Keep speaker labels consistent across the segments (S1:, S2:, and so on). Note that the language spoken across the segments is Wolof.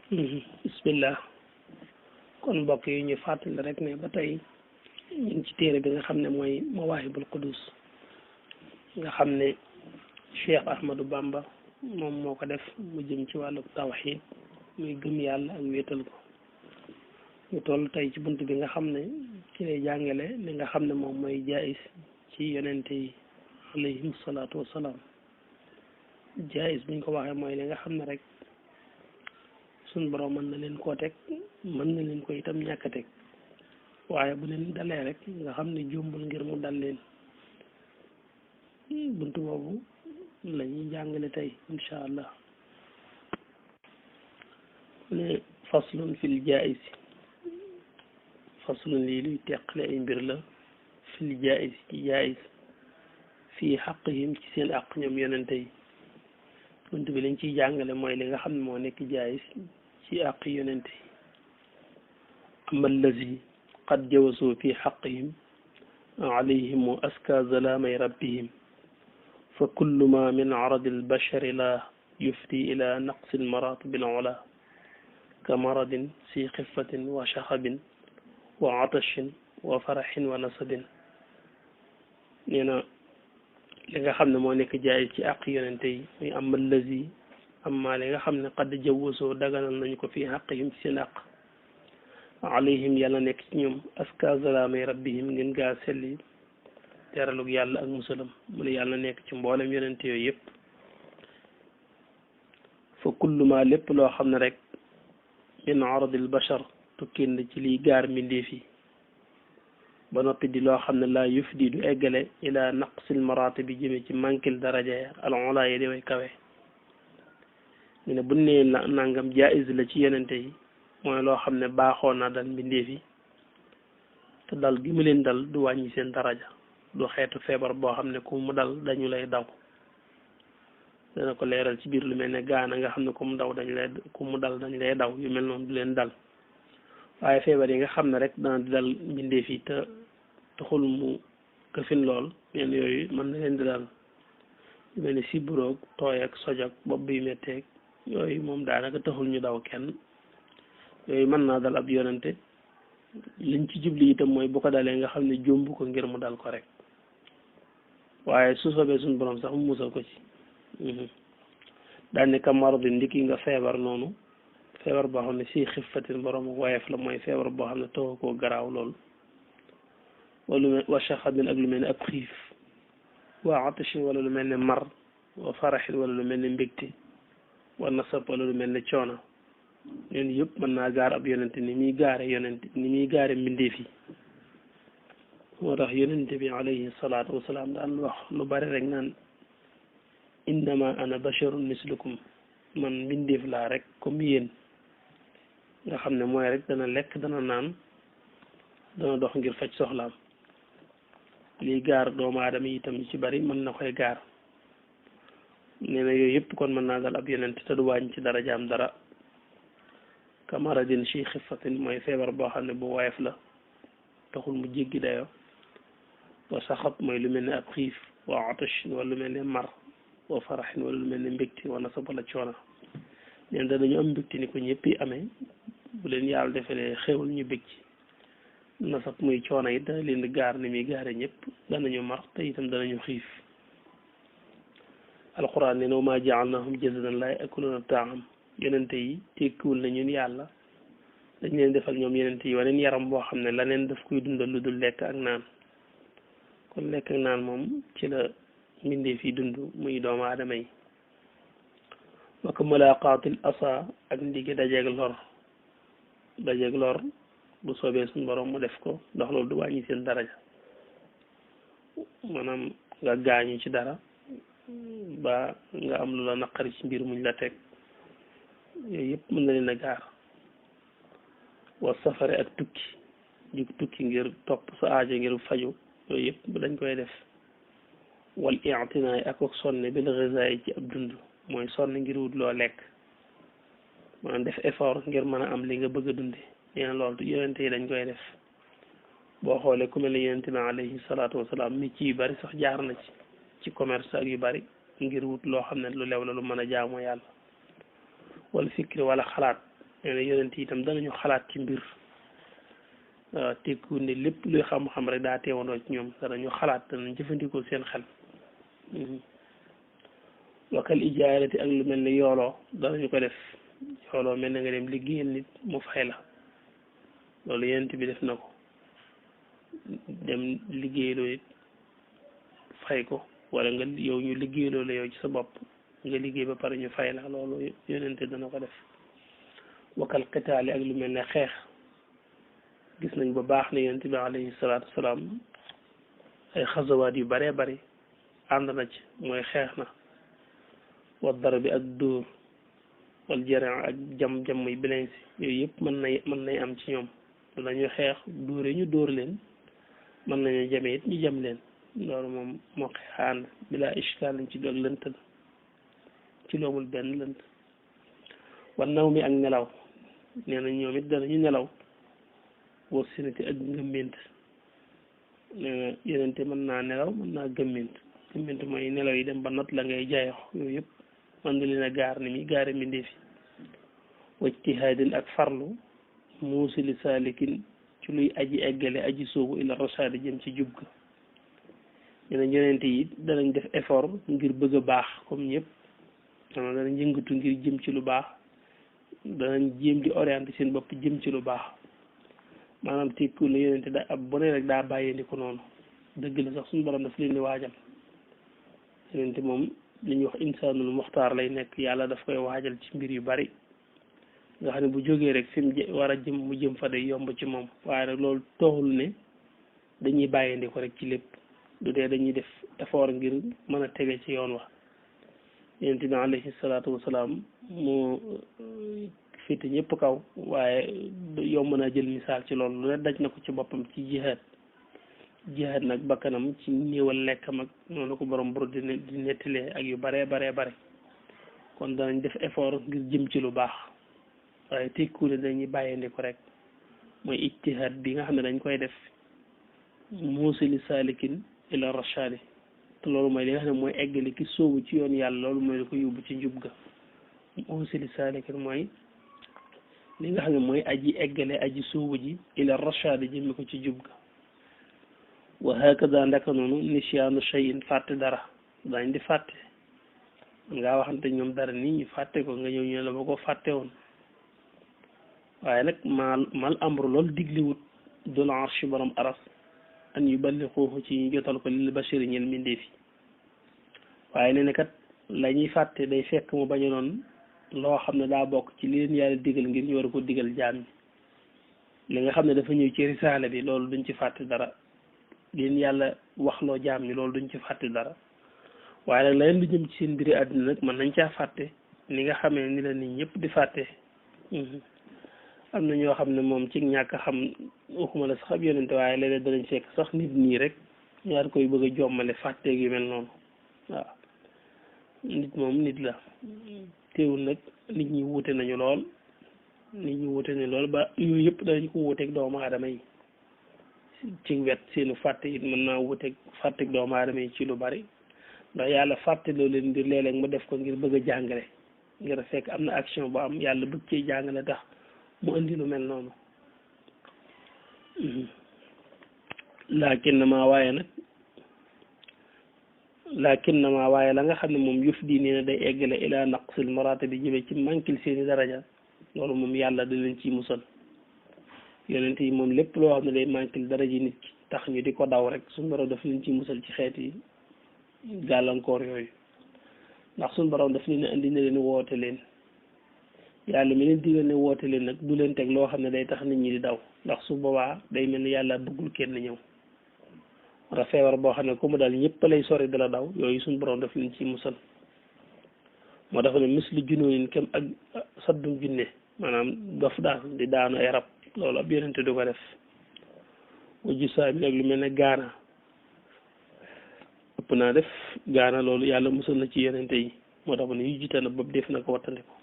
S1: bismillah kon mbokk yi ñu fàttali rek ne ba tey ñu ngi ci téere bi nga xam ne mooy Mawaahibul Quddus nga xam ne Cheikh Ahmadou Bamba moom moo ko def mu jëm ci wàllu tawxiid muy gëm yàlla ak wéetal ko ñu toll tey ci bunt bi nga xam ne ci lay jàngale li nga xam ne moom mooy jaayis ci yonente yi alayhim salaatu wassalaam jaayis buñ ko waxee mooy li nga xam ne rek suñ borom mën na leen koo teg mën na leen ko itam ñàkk a teg waaye bu leen dalee rek nga xam ne jumbul ngir mu dal leen buntu boobu la ñuy jàngale tey insha allah ne faslun fil jaayis faslun lii luy teqale ay mbir la fil jaayis ci jaayis fii xaqihim ci seen àq ñoom yonente yi buntu bi lañ ciy jàngale mooy li nga xam ne moo nekk jaayis ci àq yonente yi ama allazi qad jawasu fi xaqihim alayhim wa aska zalaamay rabbihim fa kullu ma min aradi albashari la yufdi ila naqsi almaratib alula ka maradin si xifatin wa shaxabin wa atashin wa faraxin wa nasabin nee na li nga xam ne moo nekk jaay ci àq yonente yi muy ama allazi amma li nga xam ne qad jawwasoo daganal nañu ko fii xaqihim ci seen àq alayhim yàlla nekk ci ñoom aska zalaamay rabbihim ngeen gaa selli teralug yàlla ak musalam mu ne yàlla nekk ci mboolem yonente yooyu yëpp fa kullu ma lépp loo xam ne rek min aradil bashar tukkin na ci liy gaar mbindeef yi ba noppi di loo xam ne laa yuf di du eggale ila naqsil maraati bi jëme ci manquil daraja ya al ula yi di way kawe ñu ne bu nee nangam jaiz la ci yonente yi mooy loo xam ne baaxoo na dal mbindeef yi te dal gi mu leen dal du wàññi seen daraja du xeetu feebar boo xam ne ku mu dal dañu lay daw dana ko leeral ci biir lu mel ne gaana nga xam ne ku mu dal dañ lay daw yu mel noonu du leen dal waaye feebar yi nga xam ne rek dana di dal mbindeef yi te taxul mu këfin lool yenn yooyu mën na leen di dal yu mel ne siburoog tooy ak soj ak bopp bi metteeg yooyu moom daanaka taxul ñu daw kenn yooyu mën naa dal ab yonente liñ ci jubli itam mooy bu ko dalee nga xam ne jomb ko ngir mu dal ko rek waaye su soobee suñu borom sax mu musal ko ci daan ne kamaradi ndiki nga feebar noonu feebar boo xam ne si xifatin borom woyef la mooy feebar boo xam ne taxu koo garaaw lool wala wa shaxabin ak lu mel ne ab xiif wa atashin wala lu mel ne mar wa faraxin wala lu mel ne mbégte wa nasab wala lu mel ne coono ñun yëpp mën naa gaar ab yonente ni muy gaare mbindeef yi moo tax yonente bi alayhi salaatu wasalaam daan wax lu bari rek naan innama ana basharun mislukum man mbindeef laa rek comme yéen nga xam ne mooy rek dana lekk dana naan dana dox ngir faj soxlaam lii gaar doomu aadama yi itam ci bari mën na koy gaar nee na yooyu yëpp kon mën naa dal ab yonente te du wàññi ci darajaam dara kamaradin si xifatin mooy feebar boo xam ne bu woyof la taxul mu jéggi dayo wa saxab mooy lu mel ne ab xiif wa atashin wala lu mel ne mar wa faraxin wala lu mel ne mbégte wala nasab wala coono neen danañu am mbégte ni ko ñëpp yi amee bu leen yàlla defalee xewul ñu bég ci nasab muy coono it dana leen di gaar ni muy gaare ñëpp danañu mar te itam danañu xiif alquran ne wa maa jaalnahum jasadan laa yaakuluuna taam yonente yi tekkiwul na ñun yàlla dañ leen defal ñoom yonente yi waneen yaram boo xam ne laneen daf koy dundal lu dul lekk ak naan kon lekk ak naan moom ci la mbindeef yi dund muy doomu aadama yi waka mulaqaatil asa ak ndigi dajeeg lor bu soobee suñu borom mu def ko ndax loolu du wàññi seen daraja maanaam nga gaañu ci dara ba nga am lu la naqari ci mbir muñ la teg yooyu yëpp mën na leen a gaar wa safare ak tukki jug tukki ngir topp sa aajo ngir faju yooyu yëpp dañ koy def wal i'tinaay ak sonne bil ghizaay ci ab dund mooy sonn ngir wut loo lekk maanaam def effort ngir mën a am li nga bëgg a dunde neena loolu yonente yi dañ koy def boo xoolee ku mel ne yonente bi alayhi salaatu wasalaam mi ci yu bari sax jaar na ci commerce ak yu bari ngir wut loo xam ne lu lew la lu mën a jaamoo yàlla wala fikri wala xalaat nee na yonent yi itam danañu xalaat ci mbir waaw tekku ne lépp luy xam-xam rek daa teewandoo ci ñoom danañu xalaat danañ jëfandikoo seen xel wakal ijaarati ak lu mel ne yooloo danañu ko def yooloo mel na nga dem liggéeyal nit mu fay la loolu yonent bi def na ko dem liggéeyloo nit fay ko wala nga yow ñu liggéeyloo la yow ci sa bopp nga liggéey ba pare ñu fay la loolu yonent dana ko def wakal qitaali ak lu mel ne xeex gis nañ bu baax ne yonent bi alayhi salaatu wasalaam ay xasawaat yu baree bari ànd na ci mooy xeex na wa dara bi ak dóor wal jërin ak jam muy bilensi yooyu yëpp mën nay am ci ñoom dañuy xeex dóore ñu dóor leen mën nañu jame it ñu jam leen loolu moom moo xeex ànd bilaa ishkaal lañ ci doon lëntal ci loomul benn lënt wan naw mi ak nelaw nee na ñoom it danañu nelaw boo sinati ak ngëmment nee na yenente mën naa nelaw mën naa gëmment mooy nelaw yi dem ba not la ngay jaayox yooyu yëpp mën na leen a gaar ni mi gaare mbindee fi wajtihaadin ak farlu muusili saalikin ci luy aji eggale aji soobu ila rasaadi jëm ci jub ga ñeneen yonente yi danañ def effort ngir bëgg a baax comme ñëpp danañ yëngatu ngir jëm ci lu baax danañ jéem di orienté seen bopp jëm ci lu baax maanaam tekku la yonente da ab bu ne rek daa bàyyee ndi ko noonu dëgg la sax suñu borom daf leen di waajal yonente moom li ñuy wax insaanul muxtaar lay nekk yàlla daf koy waajal ci mbir yu bari nga xam ne bu jógee rek fi mu war a jëm mu jëm fa day yomb ci moom waaye nag loolu toxul ne dañuy bàyyindi ko rek ci lépp du dee dañuy def effort ngir mën a tege ci yoon wax yonent bi alayhi salaatu wasalaam moo féete ñëpp kaw waaye yomb naa jël misaal ci loolu lu ne daj na ko ci boppam ci jihaad nag bakkanam ci néewal lekkam ak noonu ko borom bur di nettalee ak yu baree bare kon danañ def effort ngir jëm ci lu baax waaye tekkuule dañuy bàyyindi ko rek mooy ijtihaad bi nga xam ne dañ koy def muusili saalikin ila rashadi te loolu mooy li nga xam ne mooy eggali ki sóobu ci yoon yàlla loolu mooy li ko yóbbu ci njub ga muusili saalikin mooy li nga xam ne mooy aji eggale aji sóobu ji ila rashadi jëmmi ko ci jub ga wa hakada ndaka noonu nisyaanu shay'in fàtte dara dañ di fàtte ngaa waxante ñoom dara nii ñu fàtte ko nga ñëw ñu la ba ko fàtte woon waaye nag mal amru loolu digliwut dul arshi borom aras an yuballighuhu ci ñu jotal ko lil bashiri ñel mindeefi waaye nee na kat la ñuy fàtte day fekk mu bañ a noon loo xam ne daa bokk ci li leen yàlla digal ngir ñu war a ko digal jaam ñi li nga xam ne dafa ñëw ci risaale bi loolu duñ ci fàtte dara leen yàlla waxloo jaam ñi loolu duñ ci fàtte dara waaye nag leneen lu jëm ci seen mbiri àddina nag mën nañ caa fàtte ni nga xamee ni la nit ñëpp di fàtte am na ñoo xam ne moom ci ñàkk xam waxuma la sax ab yonente waaye léeg-léeg danañ fekk sax nit nii rek ñaar koy bëgg a jommale fàtteeg yu mel noonu waaw nit moom nit la teewul nag nit ñi wuute nañu lool ba yooyu yëpp danañ ko wuuteeg doomu aadama yi ci wet seenu fàtte it mën naa wuuteeg fàtteeg doomu aadama yi ci lu bari ndax yàlla fàtte loo leen ngir léeg-léeg mu def ko ngir bëgg a jàngale ngir fekk am na action bu am yàlla bëgg cee jàngale tax mu indi lu mel noonu laakin na maa waaye la nga xam ne moom yëf di nee na day eggale ila naqsil marata bi jëme ci manquil seeni daraja loolu moom yàlla da leen ciy musal yonent yi moom lépp loo xam ne day manquil daraja nit ki tax ñu di ko daw rek suñu borom daf leen ciy musal ci xeeti gàllankoor yooyu ndax suñu borom daf leen andi ne leen woote leen yàlla mi leen digal ne woote leen nag du leen teg loo xam ne day tax nit ñi di daw ndax su boobaa day mel ni yàlla bëggul kenn ñëw wala feebar boo xam ne ku mu daal ñëpp lay sori dala daw yooyu suñu borom daf leen ci musal moo dafa ne misli junóonin kem ak saddum junne maanaam dof daal di daanu ay rab loolu ab yonente du ko def wajju saa bi ak lu mel ne gaana ëpp naa def gaana loolu yàlla musal na ci yonente yi moo tax ne yu jitana bopp def na ko wattandi ko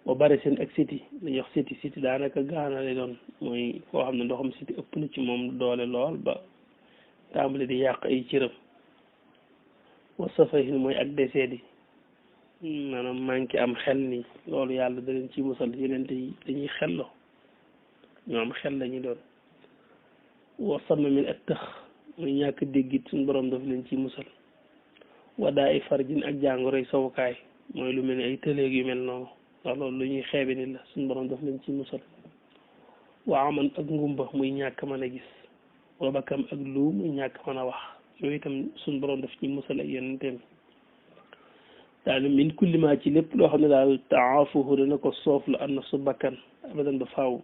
S1: boo bari seen ak siti dañuy wax siti daanaka gaana lay doon mooy koo xam ne ndoxam siti ëpp na ci moom doole lool ba tàmbali di yàq ay cëram wa safahin mooy ak deseedi maanaam manqué am xel nii loolu yàlla da leen ci musal yonente yi dañuy xello ñoo am xel lañu doon wasama min ak tëx muy ñàkk déggit suñu borom daf leen ci musal wadaa ay farjin ak jàngoroy sawukaay mooy lu mel ni ay tëleeg yu mel noonu ndax loolu lu ñuy xeebe ni la suñu borom daf leen ci musal waa aman ak ngumba muy ñàkk mën a gis wabakam ak lu muy ñàkk mën a wax yooyu itam suñu borom daf ci musal ak yonenteem daal min kulli ma ci lépp loo xam ne daal taafuhu dana ko sooflu an nafsu bakkan abadan ba faaw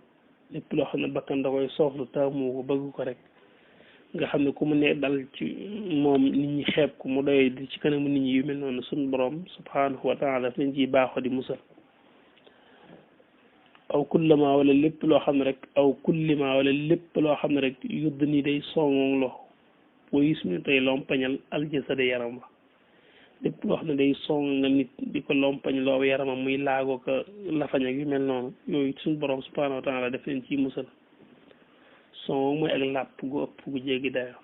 S1: lépp loo xam ne bakkan da koy sooflu taamu ko bëgg ko rek nga xam ne ku mu ne dal ci moom nit ñi xeeb ko mu doy di ci kanamu nit ñi yu mel noonu suñu borom subhanahu wa taala daf leen ciy baaxoo di musal aw kullama wala lépp loo xam ne rek aw kullima wala lépp loo xam ne rek yudd ni day songoŋ loo booy suñu tey lompañal aljasada yaram ba lépp loo xam ne day song nga nit di ko lompañ loo yaramam muy laagoo ko lafañ ak yu mel noonu yooyu suñu borom subhanahu wa taala daf leen ciy musal song mooy ak làpp gu ëpp gu jéggi dayo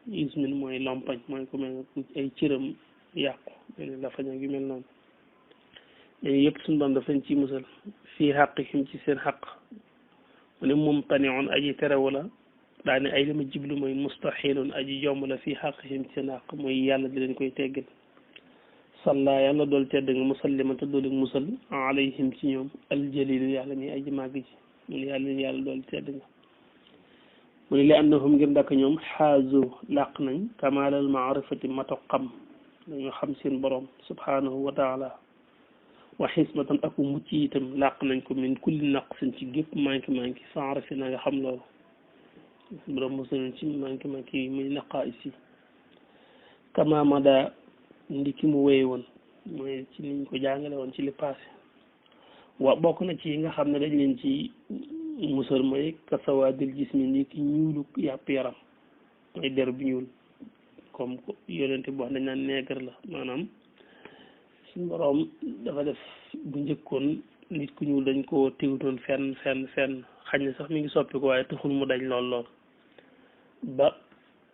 S1: ismin mooy lompañ mooy ko mel ay cëram yàqu lafañ ak yu mel noonu dañu yëpp suñu borom daf leen ciy musal fii xaqihim ci seen xaq mu ne moom tanion aji terewu la daane ay li ma jiblu mooy mustaxilun aji yomb la fii xaqihim ci seen xaq mooy yàlla di leen koy teggal salla yàlla dool tedd nga musallima te doole musal alayhim ci ñoom aljalilu yàlla mi aji màgg ji mu ne yàlla dool tedd nga mu ne li annahum ngir ndakk ñoom xaazu làq nañ kamalal maarifati mato xam dañoo xam seen borom subhanahu wa taala wa xismatan ak mucc itam làq nañ ko min kulli naqsin ci gépp manqué faarafi na nga xam loolu borom musal ci manqué yi muy naqaa ici kama mada ndiki mu wéy woon mooy ci niñ ko jàngale woon ci li passé wa bokk na ci yi nga xam ne dañ leen ci musal mooy kasawaadil jismi ni ki ñuulu yàpp yaram mooy der bu ñuul comme yonente bu wax dañ naan neegar la maanaam suñu boroom dafa def bu njëkkoon nit ku ñuul dañ ko tegutoon fenn xañ na sax mi ngi soppi ko waaye taxul mu dañ lool ba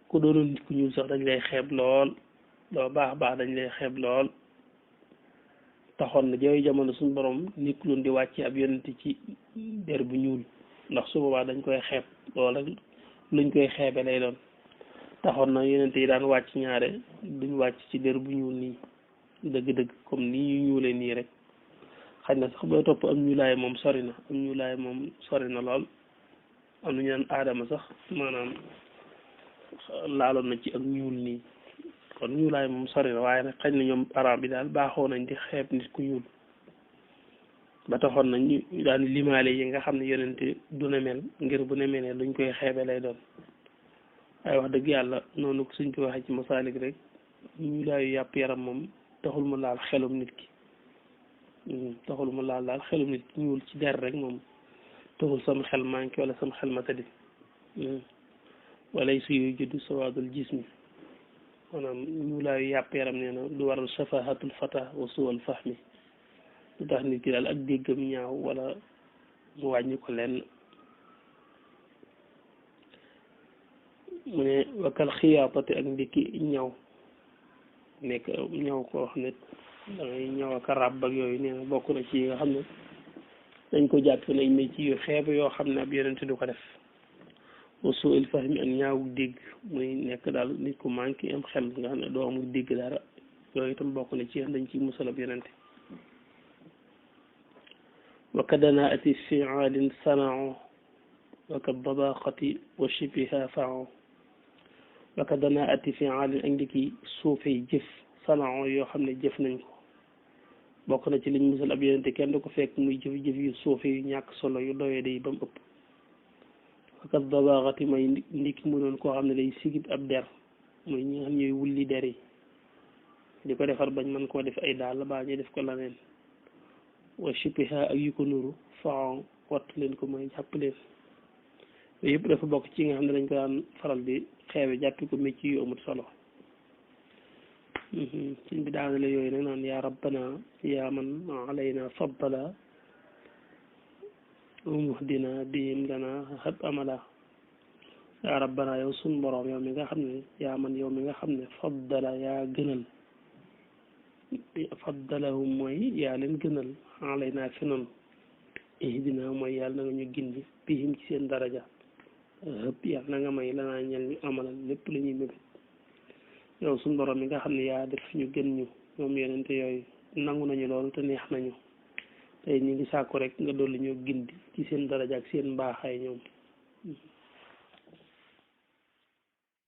S1: ku doonoon nit ku ñuul sax dañ lay xeeb lool loo baax dañ lay xeeb lool taxoon na jooyu jamono suñu borom nit ku loon di wàcce ab yonente ci der bu ñuul ndax su boobaa dañ koy xeeb lool rek luñ koy xeebe lay doon taxoon na yonente yi daan wàcc ñaare duñ wàcc ci der bu ñuul nii dëgg-dëgg comme nii ñu ñuulee nii rek xëy na sax booy topp am ñuulaay moom sori na lool am na ñu naan aadama sax maanaam laaloon na ci ak ñuul nii kon ñuulaay moom sori na waaye nag xëy na ñoom arab bi daal baaxoo nañ di xeeb nit ku ñuul ba taxoon nañ ñu daan limaale yi nga xam ne yonente du ne mel ngir bu ne melee luñ koy xeebe lay doon waaye wax dëgg yàlla noonu ko suñ ko waxee ci masaalik rek ñuulaayu yàpp yaram moom taxul mu laal xelum nit ki taxul mu laal daal xelum nit ki ñuul ci der rek moom taxul sama xel manqué wala sama xel matadi walay suyu juddu sawaadul jismi maanaam ñuulaayu yàpp yaram nee na du waral safahatul fata wa suwal fahmi du tax nit ki daal ak déggam ñaaw wala mu wàññi ko lenn mu ne wakal xiyaatati ak ndikki ñaw nekk ñaw koo xam ne dangay ñaw ak ràbb ak yooyu nee na bokk na ci yi nga xam ne dañ ko jàpp nañ métier yu xeeb yoo xam ne ab yonente du ko def wasu il fahmi ak ñaawu dégg muy nekk daal nit ku manqué am xel nga xam ne doo amul dégg dara yooyu itam bokk na ci dañ ciy musal ab yonente wa kadana ati fialin sanao wa ka dabaqati wa shibiha fao wa kadana ati fialin ak ndiki suufey jëf sanao yoo xam ne jëf nañ ko bokk na ci liñ musal ab yonente kenn du ko fekk muy jëf yu suufe yu ñàkk solo yu doyee day ba mu ëpp wakat dabaxati may ndiki mu doon koo xam ne day sigib ab der mooy ñi nga xam ñooy wulli der yi di ko defar bañ mën koo def ay daal baa ñu def ko laneen wa shipiha ak yu ko nuru faon wattu leen ko mooy jàpp leen yooyu yëpp dafa bokk ci nga xam ne dañ ko daan faral di xeewe jàppi ko mécc yu amut solo suñ bi daanale yooyu nag naan yaa rabbana yaa man alayna faddala muhdina bihim lana hab amala yaa rabbana yow sun borom yow mi nga xam ne yaa man yow mi nga xam ne faddala yaa gënal faddalahum mooy yaa leen gënal alaynaa fi noonu ihdina mooy yàlla na nga ñu gindi bihim ci seen daraja hëpp yàlla na nga may lanaa ñel ñu amalal lépp lu ñuy mébét yow suñu borom mi nga xam ne yaa def ñu gën ñu ñoom yonente yooyu nangu nañu loolu te neex nañu tey ñu ngi sàkku rek nga dolli ñoo gindi ci seen daraja ak seen mbaaxaay ñoom